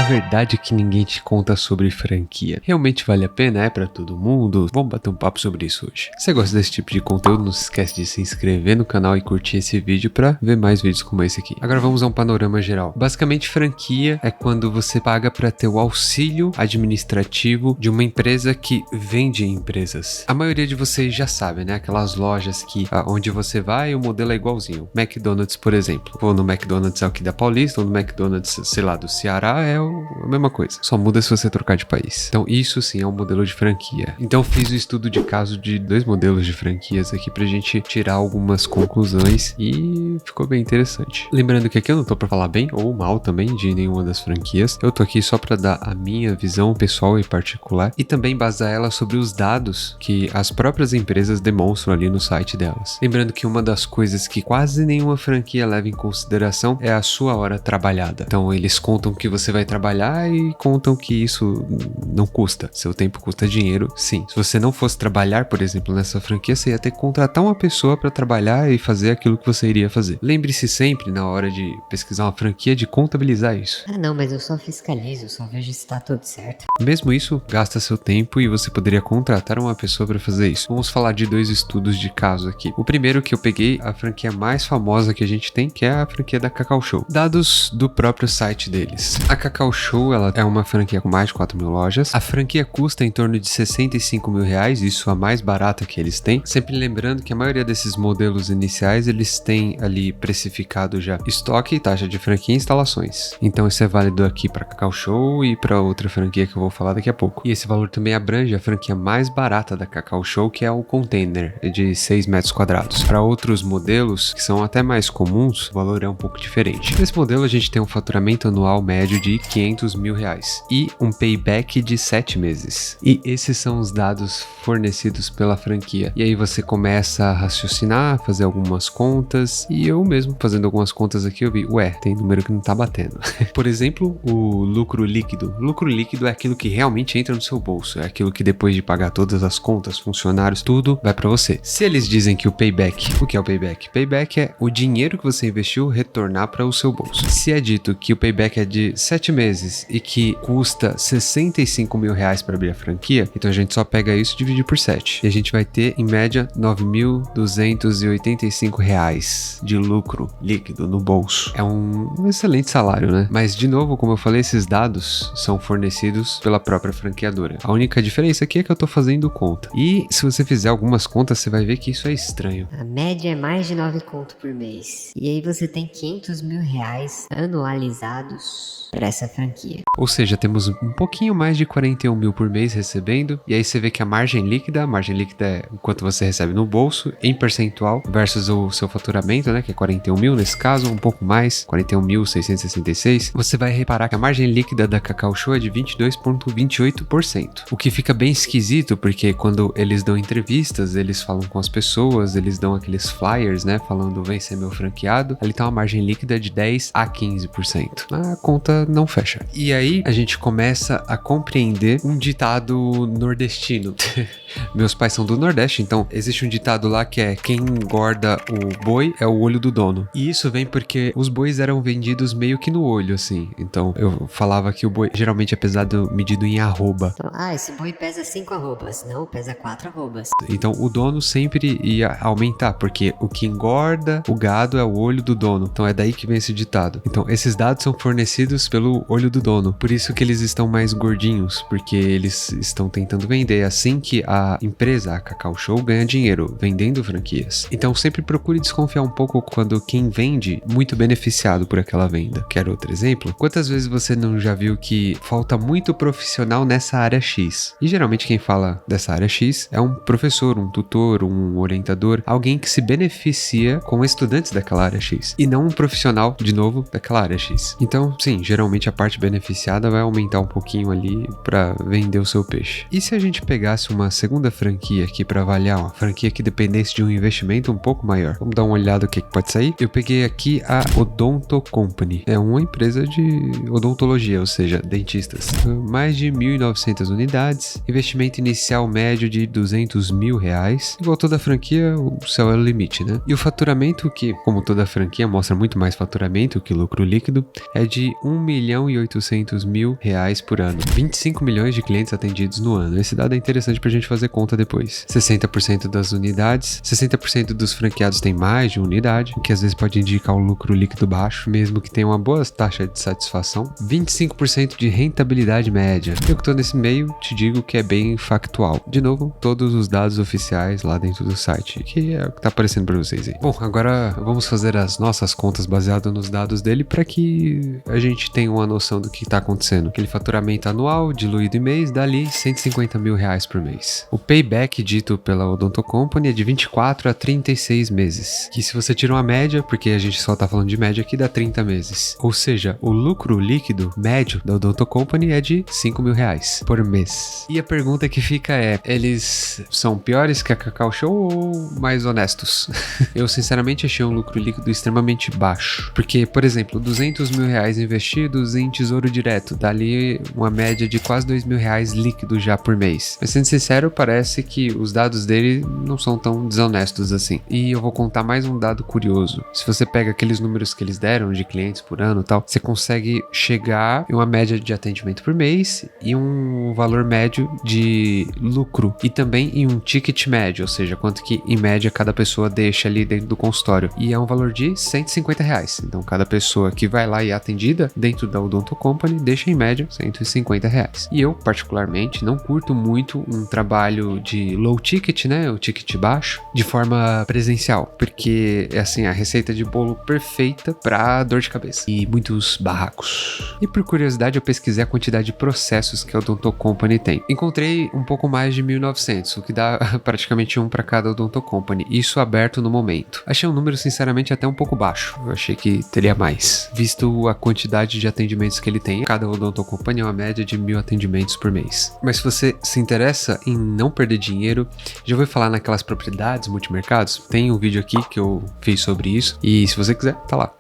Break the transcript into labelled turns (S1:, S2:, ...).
S1: A verdade é que ninguém te conta sobre franquia. Realmente vale a pena? É pra todo mundo? Vamos bater um papo sobre isso hoje. Se você gosta desse tipo de conteúdo, não se esquece de se inscrever no canal e curtir esse vídeo pra ver mais vídeos como esse aqui. Agora vamos a um panorama geral. Basicamente, franquia é quando você paga pra ter o auxílio administrativo de uma empresa que vende empresas. A maioria de vocês já sabe, né? Aquelas lojas que onde você vai, o modelo é igualzinho. McDonald's, por exemplo. Ou no McDonald's aqui da Paulista, ou no McDonald's, sei lá, do Ceará, é a mesma coisa. Só muda se você trocar de país. Então isso sim é um modelo de franquia. Então fiz o estudo de caso de 2 modelos de franquias aqui pra gente tirar algumas conclusões e ficou bem interessante. Lembrando que aqui eu não tô pra falar bem ou mal também de nenhuma das franquias. Eu tô aqui só pra dar a minha visão pessoal e particular e também basar ela sobre os dados que as próprias empresas demonstram ali no site delas. Lembrando que uma das coisas que quase nenhuma franquia leva em consideração é a sua hora trabalhada. Então eles contam que você vai trabalhar e contam que isso não custa. Seu tempo custa dinheiro, sim. Se você não fosse trabalhar, por exemplo, nessa franquia, você ia ter que contratar uma pessoa para trabalhar e fazer aquilo que você iria fazer. Lembre-se sempre, na hora de pesquisar uma franquia, de contabilizar isso.
S2: Ah não, mas eu só fiscalizo, eu só vejo se tá tudo certo.
S1: Mesmo isso, gasta seu tempo e você poderia contratar uma pessoa para fazer isso. Vamos falar de 2 estudos de caso aqui. O primeiro que eu peguei, a franquia mais famosa que a gente tem, que é a franquia da Cacau Show. Dados do próprio site deles. A Cacau Show, ela é uma franquia com mais de 4.000 lojas. A franquia custa em torno de R$65 mil, isso a mais barata que eles têm. Sempre lembrando que a maioria desses modelos iniciais, eles têm ali precificado já estoque, taxa de franquia e instalações. Então isso é válido aqui para Cacau Show e para outra franquia que eu vou falar daqui a pouco. E esse valor também abrange a franquia mais barata da Cacau Show, que é o Container, de 6 metros quadrados. Para outros modelos, que são até mais comuns, o valor é um pouco diferente. Nesse modelo a gente tem um faturamento anual médio de R$500 mil e um payback de 7 meses. E esses são os dados fornecidos pela franquia. E aí você começa a raciocinar, fazer algumas contas, e eu mesmo fazendo algumas contas aqui eu vi, tem número que não tá batendo. Por exemplo, o lucro líquido. Lucro líquido é aquilo que realmente entra no seu bolso, é aquilo que depois de pagar todas as contas, funcionários, tudo vai pra você. Se eles dizem que o que é o payback? Payback é o dinheiro que você investiu retornar para o seu bolso. Se é dito que o payback é de 7 meses e que custa R$65 mil para abrir a franquia, então a gente só pega isso e divide por 7. E a gente vai ter, em média, R$9.285 de lucro líquido no bolso. É um excelente salário, né? Mas, de novo, como eu falei, esses dados são fornecidos pela própria franqueadora. A única diferença aqui é que eu tô fazendo conta. E se você fizer algumas contas, você vai ver que isso é estranho.
S2: A média é mais de 9 conto por mês. E aí você tem R$500 mil anualizados para essa franquia.
S1: Ou seja, temos um pouquinho mais de 41 mil por mês recebendo, e aí você vê que a margem líquida é o quanto você recebe no bolso, em percentual, versus o seu faturamento, né, que é 41 mil nesse caso, um pouco mais, 41.666, você vai reparar que a margem líquida da Cacau Show é de 22,28%, o que fica bem esquisito, porque quando eles dão entrevistas, eles falam com as pessoas, eles dão aqueles flyers, né, falando vem ser meu franqueado, ali tá uma margem líquida de 10 a 15%. A conta não fecha. E aí a gente começa a compreender um ditado nordestino. Meus pais são do Nordeste, então existe um ditado lá que é quem engorda o boi é o olho do dono. E isso vem porque os bois eram vendidos meio que no olho, assim. Então eu falava que o boi geralmente é pesado, medido em arroba.
S2: Esse boi pesa 5 arrobas, não, pesa 4 arrobas.
S1: Então o dono sempre ia aumentar, porque o que engorda o gado é o olho do dono. Então é daí que vem esse ditado. Então esses dados são fornecidos pelo olho do dono. Por isso que eles estão mais gordinhos, porque eles estão tentando vender. Assim que a empresa, a Cacau Show, ganha dinheiro vendendo franquias. Então sempre procure desconfiar um pouco quando quem vende muito beneficiado por aquela venda. Quer outro exemplo? Quantas vezes você não já viu que falta muito profissional nessa área X? E geralmente quem fala dessa área X é um professor, um tutor, um orientador, alguém que se beneficia com estudantes daquela área X e não um profissional, de novo, daquela área X. Então, sim, geralmente a parte beneficiada vai aumentar um pouquinho ali para vender o seu peixe. E se a gente pegasse uma segunda franquia aqui para avaliar, uma franquia que dependesse de um investimento um pouco maior? Vamos dar uma olhada o que pode sair? Eu peguei aqui a Odonto Company. É uma empresa de odontologia, ou seja, dentistas. Mais de 1.900 unidades, investimento inicial médio de R$200 mil. Igual toda franquia, o céu é o limite, né? E o faturamento, que, como toda franquia, mostra muito mais faturamento que lucro líquido, é de R$1,5 1.800.000 por ano. 25 milhões de clientes atendidos no ano. Esse dado é interessante pra gente fazer conta depois. 60% das unidades, 60% dos franqueados têm mais de uma unidade, o que às vezes pode indicar um lucro líquido baixo, mesmo que tenha uma boa taxa de satisfação. 25% de rentabilidade média. Eu que tô nesse meio, te digo que é bem factual. De novo, todos os dados oficiais lá dentro do site, que é o que tá aparecendo pra vocês aí. Bom, agora vamos fazer as nossas contas baseadas nos dados dele para que a gente tenha uma noção do que tá acontecendo. Aquele faturamento anual, diluído em mês, dá ali 150 mil reais por mês. O payback dito pela Odonto Company é de 24 a 36 meses. Que se você tira uma média, porque a gente só tá falando de média aqui, dá 30 meses. Ou seja, o lucro líquido médio da Odonto Company é de 5 mil reais por mês. E a pergunta que fica é, eles são piores que a Cacau Show ou mais honestos? Eu sinceramente achei um lucro líquido extremamente baixo. Porque, por exemplo, 200 mil reais investidos em tesouro direto, dá ali uma média de quase 2 mil reais líquido já por mês. Mas sendo sincero, parece que os dados dele não são tão desonestos assim. E eu vou contar mais um dado curioso. Se você pega aqueles números que eles deram de clientes por ano e tal, você consegue chegar em uma média de atendimento por mês e um valor médio de lucro. E também em um ticket médio, ou seja, quanto que em média cada pessoa deixa ali dentro do consultório. E é um valor de 150 reais. Então cada pessoa que vai lá e é atendida dentro da Odonto Company deixa em média 150 reais. E eu, particularmente, não curto muito um trabalho de low ticket, né? O ticket baixo, de forma presencial. Porque é assim, a receita de bolo perfeita pra dor de cabeça. E muitos barracos. E por curiosidade, eu pesquisei a quantidade de processos que a Odonto Company tem. Encontrei um pouco mais de 1.900, o que dá praticamente um para cada Odonto Company. Isso aberto no momento. Achei um número, sinceramente, até um pouco baixo. Eu achei que teria mais. Visto a quantidade de atendimentos que ele tem, cada Odonto Company é uma média de 1.000 atendimentos por mês. Mas se você se interessa em não perder dinheiro, já vou falar naquelas propriedades multimercados? Tem um vídeo aqui que eu fiz sobre isso. E se você quiser, tá lá.